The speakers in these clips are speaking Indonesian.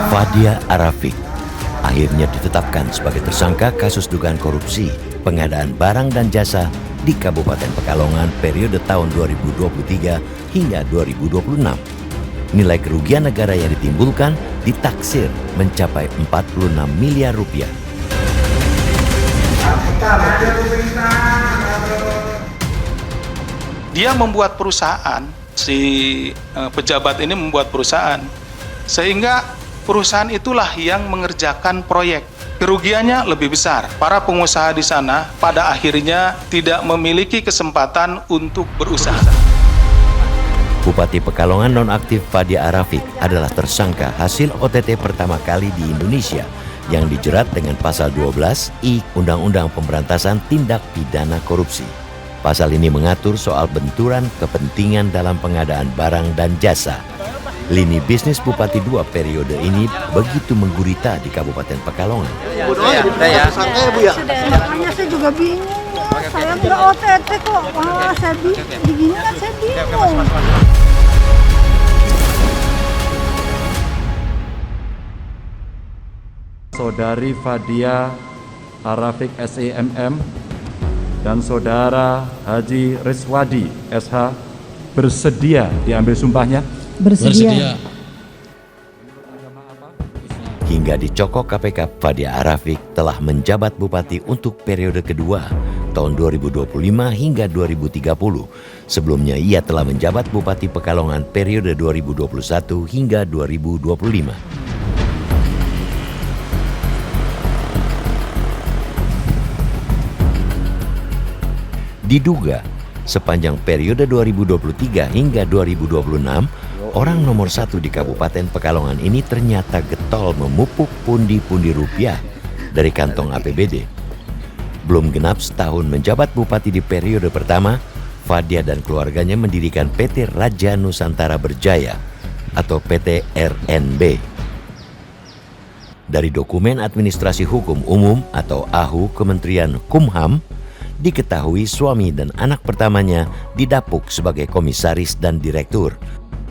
Fadia Arafik akhirnya ditetapkan sebagai tersangka kasus dugaan korupsi pengadaan barang dan jasa di Kabupaten Pekalongan periode tahun 2023 hingga 2026. Nilai kerugian negara yang ditimbulkan ditaksir mencapai 46 miliar rupiah. Dia membuat perusahaan, si pejabat ini membuat perusahaan, sehingga perusahaan itulah yang mengerjakan proyek. Kerugiannya lebih besar. Para pengusaha di sana pada akhirnya tidak memiliki kesempatan untuk berusaha. Bupati Pekalongan nonaktif Fadia Arafik adalah tersangka hasil OTT pertama kali di Indonesia yang dijerat dengan pasal 12 I Undang-Undang Pemberantasan Tindak Pidana Korupsi. Pasal ini mengatur soal benturan kepentingan dalam pengadaan barang dan jasa. Lini bisnis Bupati 2 periode ini begitu menggurita di Kabupaten Pekalongan. Makanya saya juga bingung. Saya nggak OTT kok. Wah, saya begini kan saya bingung. Saudari Fadia Arafik SEMM dan Saudara Haji Rizwadi SH bersedia diambil sumpahnya? Bersedia. Hingga dicokok KPK, Fadia Arafik telah menjabat bupati untuk periode kedua tahun 2025 hingga 2030. Sebelumnya ia telah menjabat Bupati Pekalongan periode 2021 hingga 2025. Diduga sepanjang periode 2023 hingga 2026, orang nomor 1 di Kabupaten Pekalongan ini ternyata getol memupuk pundi-pundi rupiah dari kantong APBD. Belum genap setahun menjabat bupati di periode pertama, Fadia dan keluarganya mendirikan PT Raja Nusantara Berjaya atau PT RNB. Dari dokumen Administrasi Hukum Umum atau AHU Kementerian Kumham, diketahui suami dan anak pertamanya didapuk sebagai komisaris dan direktur.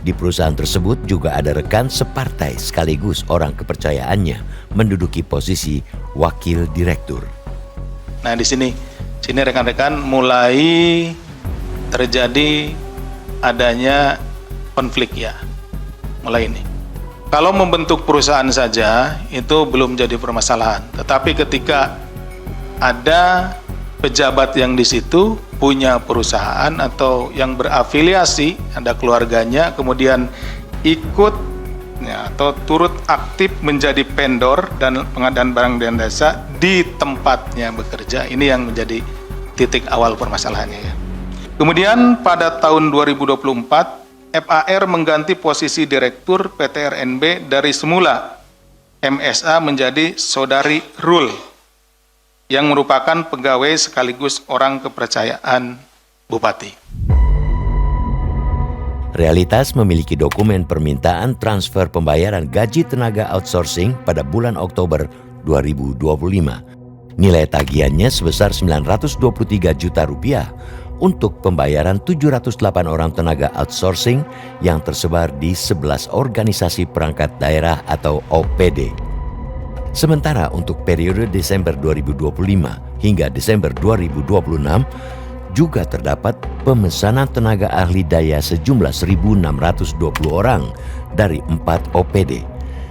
Di perusahaan tersebut juga ada rekan separtai sekaligus orang kepercayaannya menduduki posisi wakil direktur. Nah, di sini rekan-rekan mulai terjadi adanya konflik ya. Mulai ini. Kalau membentuk perusahaan saja itu belum jadi permasalahan, tetapi ketika ada pejabat yang di situ punya perusahaan atau yang berafiliasi, ada keluarganya, kemudian ikut ya, atau turut aktif menjadi vendor dan pengadaan barang dan jasa di tempatnya bekerja, ini yang menjadi titik awal permasalahannya ya. Kemudian pada tahun 2024 FAR mengganti posisi direktur PT RNB dari semula MSA menjadi Saudari Rul yang merupakan pegawai sekaligus orang kepercayaan Bupati. Realitas memiliki dokumen permintaan transfer pembayaran gaji tenaga outsourcing pada bulan Oktober 2025. Nilai tagihannya sebesar 923 juta rupiah untuk pembayaran 708 orang tenaga outsourcing yang tersebar di 11 organisasi perangkat daerah atau OPD. Sementara untuk periode Desember 2025 hingga Desember 2026 juga terdapat pemesanan tenaga ahli daya sejumlah 1.620 orang dari 4 OPD.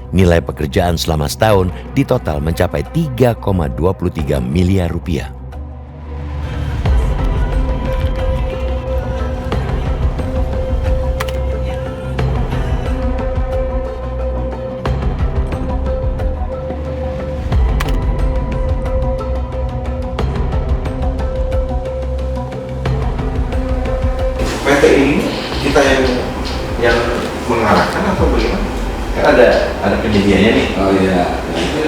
Nilai pekerjaan selama setahun di total mencapai 3,23 miliar rupiah. PT ini kita yang mengarahkan atau bagaimana? Kan ada kejadiannya nih. Oh iya, itu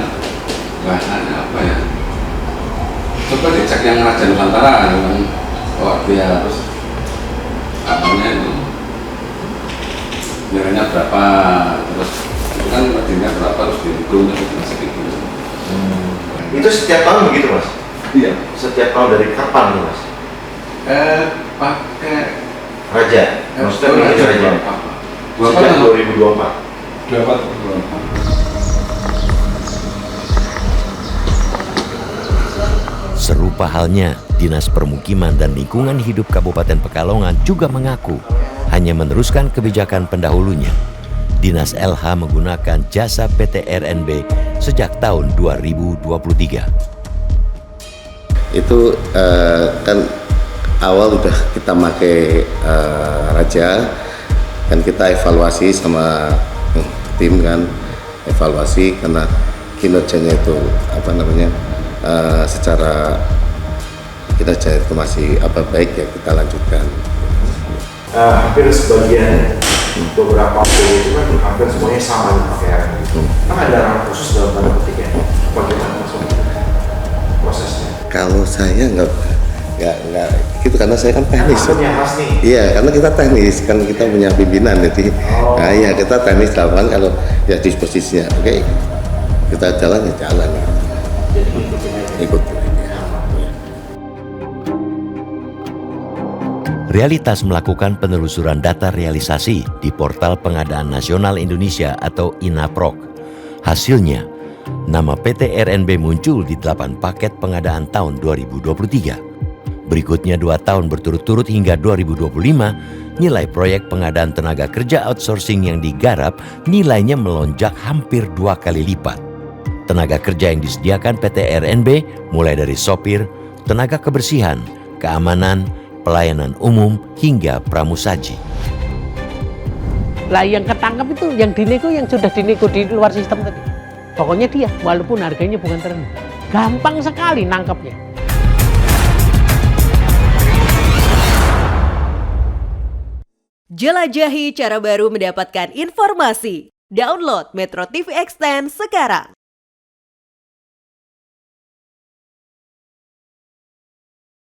bahasannya apa ya? Coba dicek yang Raja Nusantara, yang dia terus apanya itu nilainya berapa, terus itu kan marginnya berapa, terus dihitung terus segitu. Itu setiap tahun begitu mas? Iya. Setiap tahun dari kapan nih mas? Pakai Raja, maksudnya Raja. berapa? Sejak 2024. 2024. Serupa halnya, Dinas Permukiman dan Lingkungan Hidup Kabupaten Pekalongan juga mengaku hanya meneruskan kebijakan pendahulunya. Dinas LH menggunakan jasa PT RNB sejak tahun 2023. Itu kan awal udah kita pakai Raja, kan kita evaluasi sama tim kan, evaluasi karena kinerjanya itu secara kinerja itu masih baik ya, kita lanjutkan. Hampir sebagian beberapa itu kan hampir semuanya sama nih pakai RNB. Kan ada ranah khusus dalam tanda petik ya. Bagaimana masuk prosesnya? Kalau saya nggak gitu, karena saya kan teknis. Mas nih. Iya, karena kita teknis kan, kita punya pimpinan, jadi nah iya kita teknis lakukan. Kalau ya disposisinya oke, kita jalan ya jalan. Jadi ikutin aja. Realitas melakukan penelusuran data realisasi di Portal Pengadaan Nasional Indonesia atau INAPROK. Hasilnya, nama PT RNB muncul di 8 paket pengadaan tahun 2023. Berikutnya 2 tahun berturut-turut hingga 2025, nilai proyek pengadaan tenaga kerja outsourcing yang digarap nilainya melonjak hampir 2 kali lipat. Tenaga kerja yang disediakan PT RNB mulai dari sopir, tenaga kebersihan, keamanan, pelayanan umum, hingga pramusaji. Lah yang ketangkap itu, yang dinego, yang sudah dinego di luar sistem tadi. Pokoknya dia, walaupun harganya bukan terendah. Gampang sekali nangkapnya. Jelajahi cara baru mendapatkan informasi. Download Metro TV Extend sekarang.